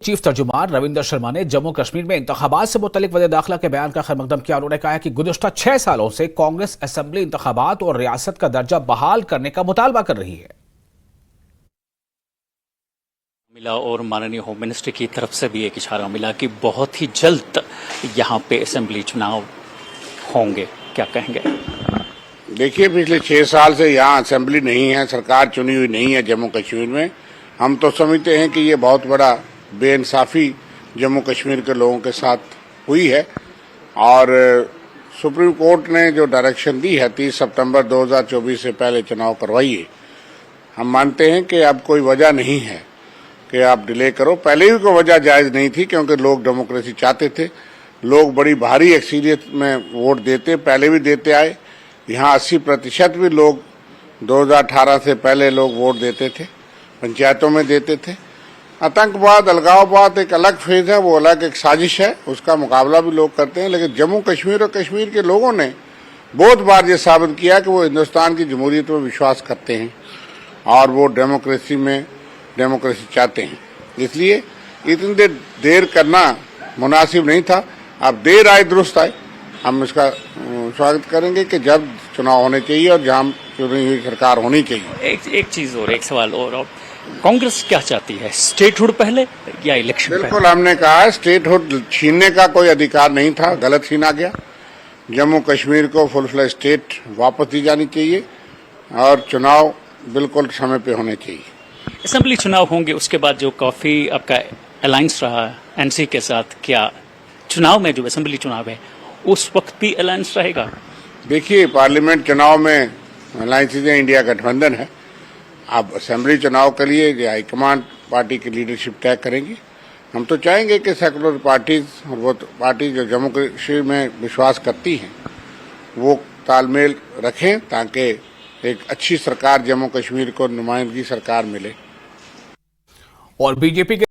Chief तर्जुमान Ravinder Sharma ने जम्मू कश्मीर में इंतखाबात से मुतल्लिक वजह दाखिला के बयान का खैरमकदम किया। उन्होंने कहा कि गुज़श्ता 6 सालों से कांग्रेस असेंबली इंतखाबात और रियासत का दर्जा बहाल करने का मुतालबा कर रही है। मिला और माननीय होम मिनिस्टर की तरफ से भी एक इशारा मिला कि बहुत ही जल्द यहाँ पे असेंबली चुनाव होंगे, क्या कहेंगे? देखिए, पिछले 6 साल से यहाँ असेंबली नहीं है, सरकार चुनी हुई नहीं है जम्मू कश्मीर में। हम तो समझते हैं कि ये बहुत बड़ा बेइंसाफी जम्मू कश्मीर के लोगों के साथ हुई है और सुप्रीम कोर्ट ने जो डायरेक्शन दी है 30 सितंबर 2024 से पहले चुनाव करवाइए। हम मानते हैं कि अब कोई वजह नहीं है कि आप डिले करो। पहले भी कोई वजह जायज नहीं थी क्योंकि लोग डेमोक्रेसी चाहते थे, लोग बड़ी भारी एक्सीलियत में वोट देते, पहले भी देते आए। यहाँ 80% भी लोग 2018 से पहले लोग वोट देते थे, पंचायतों में देते थे। आतंकवाद, अलगाववाद एक अलग फेज है, वो अलग एक साजिश है, उसका मुकाबला भी लोग करते हैं। लेकिन जम्मू कश्मीर और कश्मीर के लोगों ने बहुत बार ये साबित किया कि वो हिंदुस्तान की जमहूरियत में विश्वास करते हैं और वो डेमोक्रेसी चाहते हैं। इसलिए इतनी देर करना मुनासिब नहीं था। अब देर आए दुरुस्त आए। हम इसका स्वागत करेंगे कि जब चुनाव होने चाहिए और जहां चुनी हुई सरकार होनी चाहिए। एक चीज और, एक सवाल और कांग्रेस क्या चाहती है, स्टेटहुड पहले या इलेक्शन? बिल्कुल, हमने कहा है स्टेटहुड छीनने का कोई अधिकार नहीं था, गलत छीना गया। जम्मू कश्मीर को फुल फ्लैश स्टेट वापस दी जानी चाहिए और चुनाव बिल्कुल समय पे होने चाहिए। असेंबली चुनाव होंगे, उसके बाद जो काफी आपका अलायंस रहा एनसी के साथ, क्या चुनाव में जो असेंबली चुनाव है उस वक्त भी अलायंस रहेगा? देखिए, पार्लियामेंट चुनाव में अलायंसेज इंडिया गठबंधन है। अब असेंबली चुनाव के लिए हाईकमान पार्टी की लीडरशिप तय करेंगी। हम तो चाहेंगे कि सेकुलर पार्टीज और वो पार्टी जो जम्मू कश्मीर में विश्वास करती हैं वो तालमेल रखें ताकि एक अच्छी सरकार जम्मू कश्मीर को नुमाइंदगी सरकार मिले। और बीजेपी के